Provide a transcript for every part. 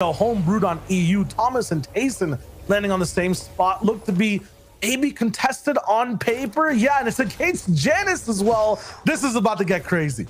home brewed on EU. Thomas and Tayson landing on the same spot. Look to be maybe contested on paper. Yeah, and it's against Jannisz as well. This is about to get crazy.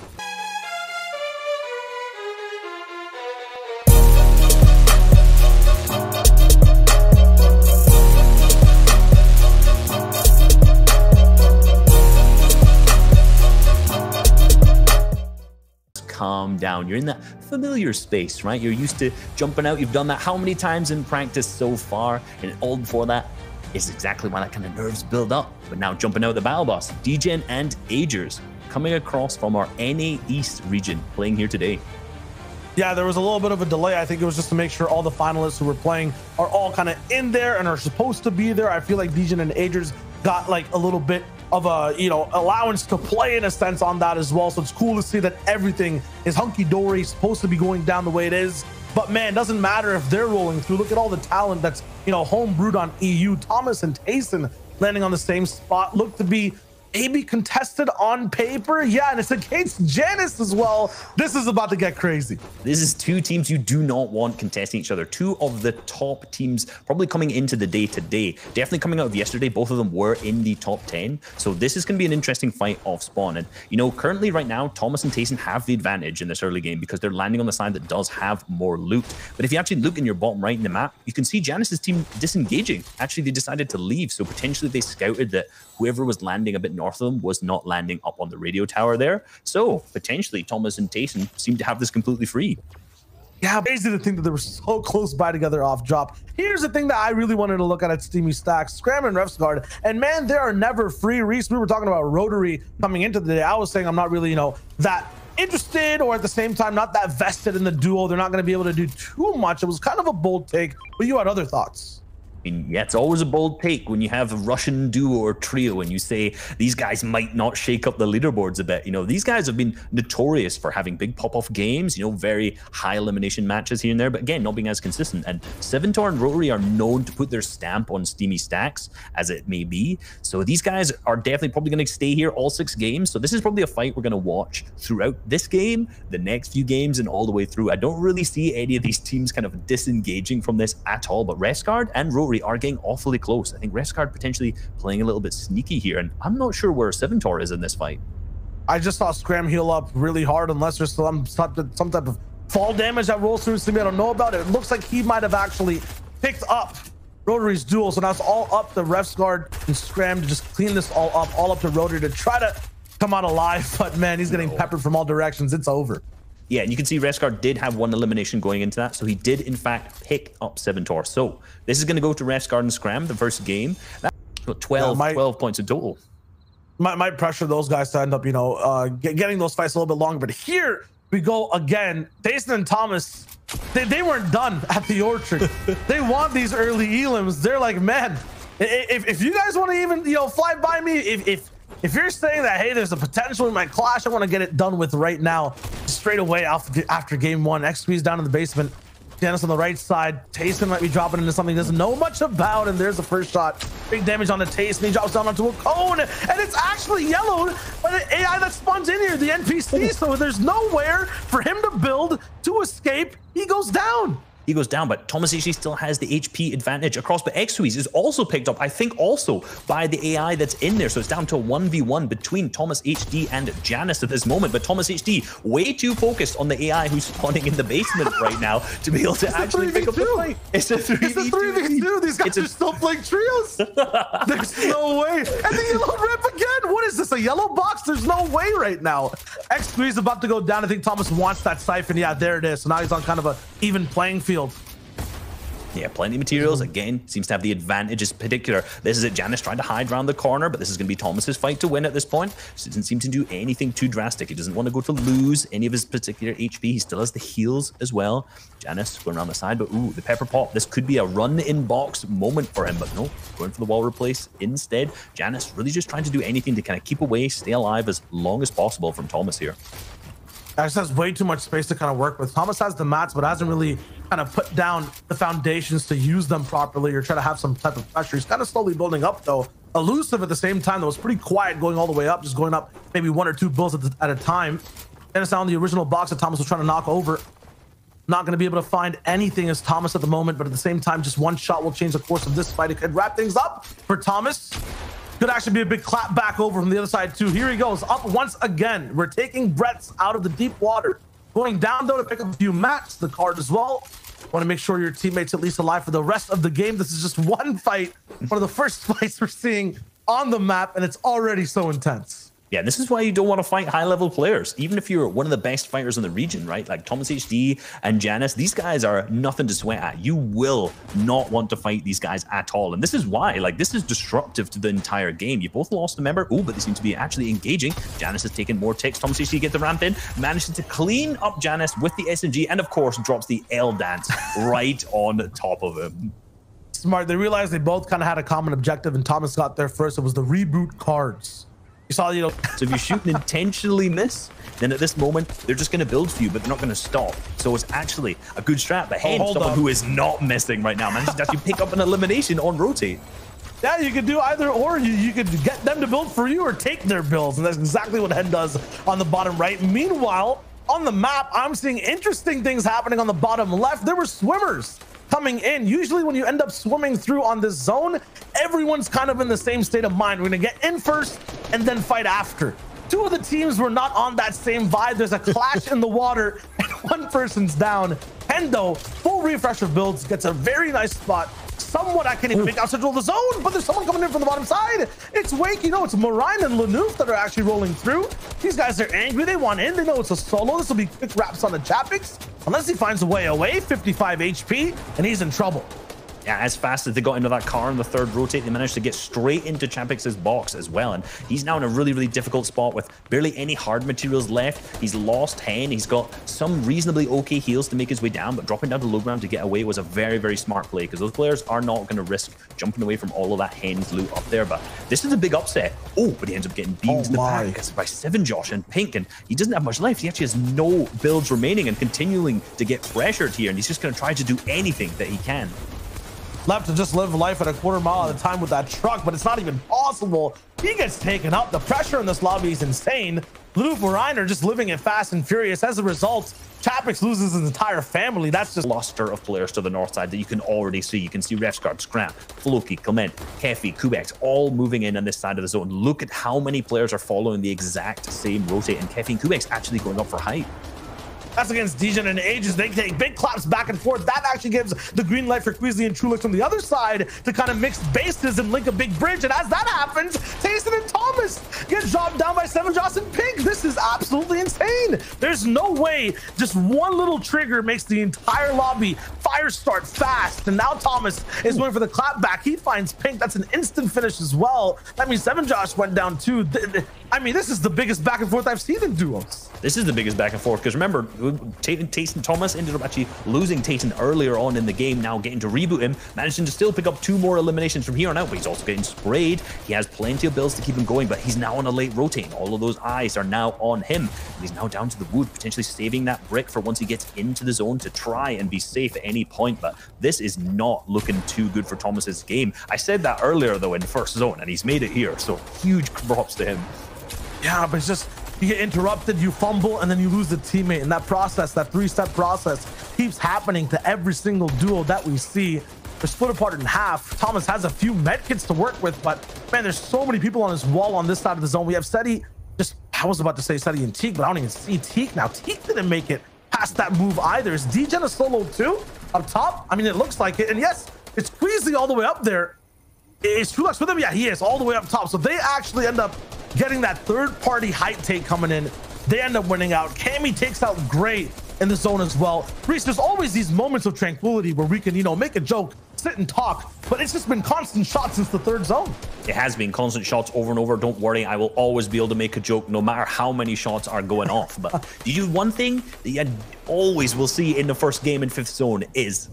Calm down. You're in that familiar space, right? You're used to jumping out. You've done that how many times in practice so far? And all before that is exactly why that kind of nerves build up. But now jumping out the battle boss, DGen and Agers coming across from our NA East region, playing here today. Yeah, there was a little bit of a delay. I think it was just to make sure all the finalists who were playing are all kind of in there and are supposed to be there. I feel like DGen and Agers got like a little bit of a allowance to play in a sense on that as well. So it's cool to see that everything is hunky-dory, supposed to be going down the way it is. But man, doesn't matter if they're rolling through. Look at all the talent that's home brewed on EU. Thomas and Tayson landing on the same spot. Look to be maybe contested on paper. Yeah, and it's against Jannisz as well. This is about to get crazy. This is two teams you do not want contesting each other. Two of the top teams probably coming into the day today. Definitely coming out of yesterday, both of them were in the top 10. So this is going to be an interesting fight off spawn. And currently right now, Thomas and Tayson have the advantage in this early game because they're landing on the side that does have more loot. But if you actually look in your bottom right in the map, you can see Jannisz's team disengaging. Actually, they decided to leave. So potentially they scouted that whoever was landing a bit north of them was not landing up on the radio tower there. So potentially Thomas and Tayson seem to have this completely free. Yeah, crazy to think that they were so close by together off drop. Here's the thing that I really wanted to look at Steamy Stacks, Scram and Refsguard. And man, they are never free. Reese, we were talking about Rotary coming into the day. I was saying I'm not really, that interested, or at the same time, not that vested in the duo. They're not going to be able to do too much. It was kind of a bold take, but you had other thoughts. Yeah, it's always a bold take when you have a Russian duo or trio and you say these guys might not shake up the leaderboards a bit. These guys have been notorious for having big pop-off games, very high elimination matches here and there, but again, not being as consistent. And Seventor and Rotary are known to put their stamp on Steamy Stacks, as it may be. So these guys are definitely probably going to stay here all 6 games. So this is probably a fight we're going to watch throughout this game, the next few games, and all the way through. I don't really see any of these teams kind of disengaging from this at all, but Refsguard and Rotary are getting awfully close. I think Refsguard potentially playing a little bit sneaky here, and I'm not sure where Seventor is in this fight. I just saw Scram heal up really hard, unless there's some type of fall damage that rolls through to me I don't know about. It looks like he might have actually picked up Rotary's duel, so now it's all up to Refsguard and Scram to just clean this all up to Rotary to try to come out alive. But man, he's getting peppered from all directions. It's over. Yeah, and you can see Refsguard did have one elimination going into that, so he did in fact pick up Seventor. So this is going to go to Refsguard and Scram, the first game. That's 12 points in total. Might pressure those guys to end up, getting those fights a little bit longer. But here we go again. Tayson and Thomas, they weren't done at the Orchard. They want these early elims. They're like, man, if you guys want to even, fly by me, if you're saying that, hey, there's a potential in my clash, I want to get it done with right now, straight away after game 1. X squeeze down in the basement. Jannisz on the right side. Tayson might be dropping into something he doesn't know much about, and there's the first shot. Big damage on the Tayson. He drops down onto a cone, and it's actually yellowed by the AI that spawns in here, the NPC. So there's nowhere for him to build to escape. He goes down. He goes down, but Thomas HD still has the HP advantage across, but X-Squeeze is also picked up, I think also by the AI that's in there. So it's down to a 1v1 between Thomas HD and Jannisz at this moment, but Thomas HD way too focused on the AI who's spawning in the basement right now to be able to actually pick up the fight. It's a 3v2. These guys are still playing trios. There's no way. And the yellow rip again. What is this, a yellow box? There's no way right now. X-Squeeze about to go down. I think Thomas wants that siphon. Yeah, there it is. So now he's on kind of a even playing field. Yeah, plenty of materials. Again, seems to have the advantages particular. This is it. Jannisz trying to hide around the corner, but this is going to be Thomas's fight to win at this point. So doesn't seem to do anything too drastic. He doesn't want to go to lose any of his particular HP. He still has the heals as well. Jannisz going around the side, but ooh, the pepper pop. This could be a run in box moment for him, but no, going for the wall replace instead. Jannisz really just trying to do anything to kind of keep away, stay alive as long as possible from Thomas here. Just has way too much space to kind of work with. Thomas has the mats, but hasn't really kind of put down the foundations to use them properly or try to have some type of pressure. He's kind of slowly building up, though. Elusive at the same time, though. It's pretty quiet going all the way up, just going up maybe 1 or 2 builds at a time. And it's down the original box that Thomas was trying to knock over. Not going to be able to find anything as Thomas at the moment, but at the same time, just one shot will change the course of this fight. It could wrap things up for Thomas. Could actually be a big clap back over from the other side too. Here he goes, up once again. We're taking breaths out of the deep water. Going down though to pick up a few mats, the card as well. Want to make sure your teammate's at least alive for the rest of the game. This is just one fight, one of the first fights we're seeing on the map, and it's already so intense. Yeah, this is why you don't want to fight high-level players, even if you're one of the best fighters in the region, right? Like Thomas HD and Jannisz, these guys are nothing to sweat at. You will not want to fight these guys at all. And this is why, like, this is disruptive to the entire game. You both lost a member. Oh, but they seem to be actually engaging. Jannisz has taken more ticks. Thomas HD gets the ramp in, manages to clean up Jannisz with the SMG, and of course, drops the L dance right on top of him. Smart. They realized they both kind of had a common objective, and Thomas got there first. It was the reboot cards. You saw, you know. So if you shoot and intentionally miss, then at this moment, they're just going to build for you, but they're not going to stop. So it's actually a good strat. But hey, someone who is not missing right now manages to actually pick up an elimination on rotate. Yeah, you could do either or. You could get them to build for you or take their builds. And that's exactly what Hen does on the bottom right. Meanwhile, on the map, I'm seeing interesting things happening on the bottom left. There were swimmers coming in. Usually when you end up swimming through on this zone, everyone's kind of in the same state of mind. We're gonna get in first and then fight after. Two of the teams were not on that same vibe. There's a clash in the water and one person's down. Hendo, full refresh of builds, gets a very nice spot. Somewhat I can't even make out central of the zone, but there's someone coming in from the bottom side. It's Wake, you know, it's Marine and Lanouf that are actually rolling through. These guys are angry, they want in, they know it's a solo. This will be quick wraps on the Chapix, unless he finds a way away. 55 HP, and he's in trouble. Yeah, as fast as they got into that car in the third rotate, they managed to get straight into Chapix's box as well. And he's now in a really, really difficult spot with barely any hard materials left. He's lost Hen. He's got some reasonably okay heals to make his way down, but dropping down to low ground to get away was a very, very smart play because those players are not going to risk jumping away from all of that Hen's loot up there. But this is a big upset. Oh, but he ends up getting beamed to the back because by 7 Josh and Pink, and he doesn't have much life. He actually has no builds remaining and continuing to get pressured here, and he's just going to try to do anything that he can. Left to just live life at a quarter mile at a time with that truck, but it's not even possible. He gets taken up. The pressure in this lobby is insane. Lanouf and Reiner just living it fast and furious. As a result, Chapix loses his entire family. That's just cluster of players to the north side that you can already see. You can see Refsguard, Scrap, Floki, Clement, Kefi, Kubex, all moving in on this side of the zone. Look at how many players are following the exact same rotate, and Kefi and Kubex actually going up for height. That's against Degen and Ages. They take big claps back and forth. That actually gives the green light for Queasley and Trulix from the other side to kind of mix bases and link a big bridge. And as that happens, Tayson and Thomas get dropped down by 7 Joss and Pink. This is absolutely insane. There's no way just one little trigger makes the entire lobby fire start fast. And now Thomas is going for the clap back. He finds Pink. That's an instant finish as well. That means 7 Josh went down too. I mean, this is the biggest back and forth I've seen in duos. This is the biggest back and forth because remember, Tayson Thomas ended up actually losing Tayson earlier on in the game, now getting to reboot him, managing to still pick up 2 more eliminations from here on out, but he's also getting sprayed. He has plenty of builds to keep him going, but he's now on a late rotating. All of those eyes are now on him, and he's now down to the wood, potentially saving that brick for once he gets into the zone to try and be safe at any point. But this is not looking too good for Thomas's game. I said that earlier though in first zone, and he's made it here, so huge props to him. Yeah, but it's just, you get interrupted, you fumble, and then you lose the teammate. And that process, that 3-step process, keeps happening to every single duo that we see. They're split apart in half. Thomas has a few medkits to work with, but man, there's so many people on his wall on this side of the zone. We have Seti, I was about to say Seti and Teak, but I don't even see Teak now. Teak didn't make it past that move either. Is Degen a solo too? Up top? I mean, it looks like it. And yes, it's Queasley all the way up there. Is Trulux with him? Yeah, he is all the way up top. So they actually end up getting that third-party height take coming in. They end up winning out. Cammy takes out Gray in the zone as well. Reese, there's always these moments of tranquility where we can, you know, make a joke, sit and talk, but it's just been constant shots since the third zone. It has been constant shots over and over. Don't worry, I will always be able to make a joke no matter how many shots are going off. But you do one thing that you always will see in the first game in 5th zone is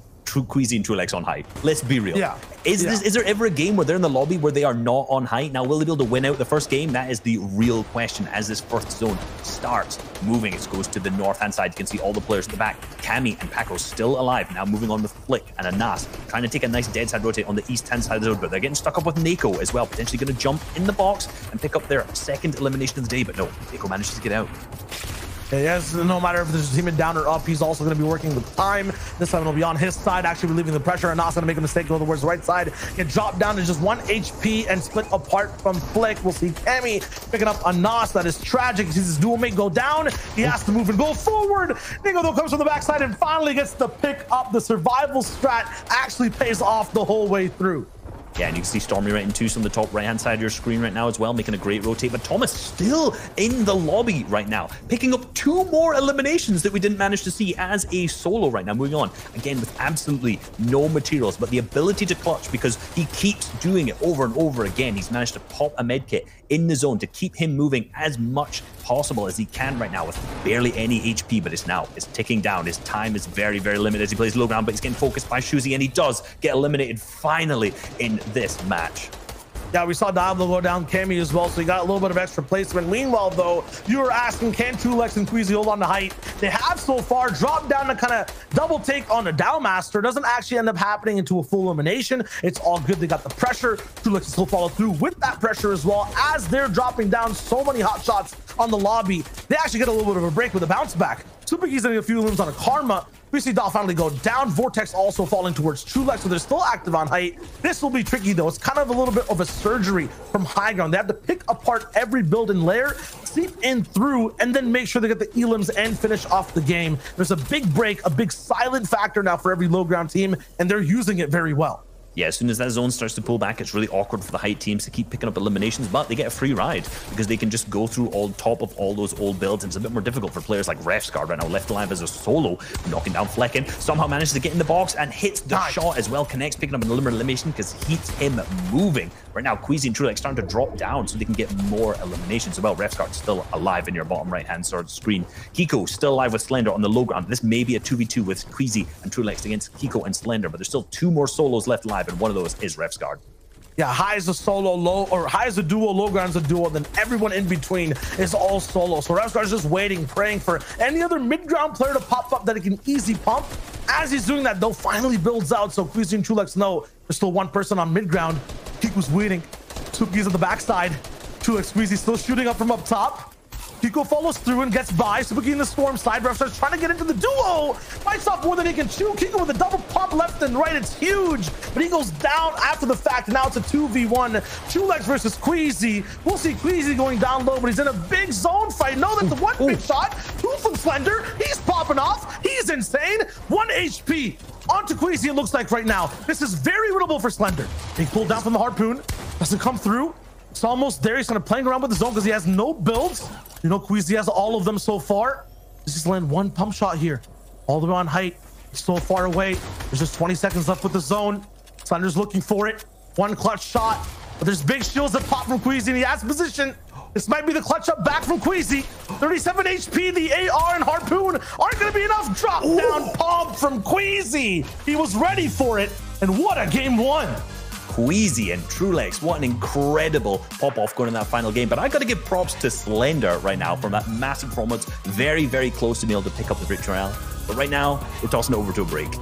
Queasy and Trulex on height. Let's be real. Yeah. Is there ever a game where they're in the lobby where they are not on height? Now, will they be able to win out the first game? That is the real question as this first zone starts moving. It goes to the north-hand side. You can see all the players at the back. Cammy and Paco still alive. Now moving on with Flick and Anas, trying to take a nice dead side rotate on the east-hand side of the road, but they're getting stuck up with Nako as well, potentially going to jump in the box and pick up their second elimination of the day, but no, Nako manages to get out. Yes, no matter if there's a team down or up, he's also going to be working with time. This time it'll be on his side, actually relieving the pressure. And Nas going to make a mistake, go towards the right side, get dropped down to just 1 HP and split apart from Flick. We'll see Cammy picking up a Nas. That is tragic. He sees his dual mate go down. He has to move and go forward. Ningo though comes from the backside and finally gets to pick up. The survival strat actually pays off the whole way through. Yeah, and you can see Stormy right in twos on the top right-hand side of your screen right now as well, making a great rotate. But Thomas still in the lobby right now, picking up 2 more eliminations that we didn't manage to see as a solo right now. Moving on, again, with absolutely no materials, but the ability to clutch because he keeps doing it over and over again. He's managed to pop a med kit in the zone to keep him moving as much possible as he can right now with barely any HP, but it's ticking down. His time is very, very limited as he plays low ground, but he's getting focused by Shuzi, and he does get eliminated finally in this match. Yeah, we saw Diablo go down Cammy as well, so he got a little bit of extra placement. Meanwhile, though, you were asking, can Tulex and Queasy hold on to height? They have so far dropped down to kind of double take on the Dowmaster. Doesn't actually end up happening into a full elimination. It's all good. They got the pressure. Tulex still follow through with that pressure as well. As they're dropping down so many hot shots on the lobby, they actually get a little bit of a break with a bounce back. Superkey's getting a few limbs on a Karma. We see Doll finally go down. Vortex also falling towards Trulex, so they're still active on height. This will be tricky, though. It's kind of a little bit of a surgery from high ground. They have to pick apart every build and layer, seep in through, and then make sure they get the elims and finish off the game. There's a big break, a big silent factor now for every low ground team, and they're using it very well. Yeah, as soon as that zone starts to pull back, it's really awkward for the height teams to keep picking up eliminations, but they get a free ride because they can just go through all top of all those old builds. And it's a bit more difficult for players like Refsguard right now, left alive as a solo, knocking down Flecken, somehow manages to get in the box and hits the shot as well. Connects, picking up an elimination because he keeps him moving. Right now, Queasy and Trulex starting to drop down so they can get more eliminations as well. Refsguard's still alive in your bottom right-hand side screen. Kiko still alive with Slender on the low ground. This may be a 2v2 with Queasy and Trulex against Kiko and Slender, but there's still 2 more solos left alive, and one of those is Refsguard. Yeah, high is a solo, low, or high is a duo, low ground's a duo, then everyone in between is all solo. So Refsguard's just waiting, praying for any other mid-ground player to pop up that he can easy pump. As he's doing that, though, finally builds out, so Queasy and Trulex know there's still one person on mid-ground. Kiko's waiting. Suki's at the backside. Trulex, Queasy still shooting up from up top. Kiko follows through and gets by. Subuki in the storm side. Refsguard's trying to get into the duo. Bites off more than he can chew. Kiko with a double pump left and right. It's huge, but he goes down after the fact. Now it's a 2v1. Trulex versus Queasy. We'll see Queasy going down low, but he's in a big zone fight. Know that the one big shot, 2 from Slender. He's popping off. He's insane. 1 HP. Onto Queasy, it looks like right now. This is very winnable for Slender. Being pulled down from the harpoon. Doesn't come through. It's almost there. He's kind of playing around with the zone because he has no builds. You know, Queasy has all of them so far. Let's just land 1 pump shot here. All the way on height. He's so far away. There's just 20 seconds left with the zone. Slender's looking for it. 1 clutch shot. But there's big shields that pop from Queasy, and he has position. This might be the clutch up back from Queasy. 37 HP. The AR and Harpoon aren't going to be enough. Drop down pump from Queasy. He was ready for it. And what a game 1. Queasy and Trulex, what an incredible pop-off going in that final game. But I got to give props to Slender right now from that massive performance. Very, very close to being able to pick up the victory royale. But right now, we're tossing it over to a break.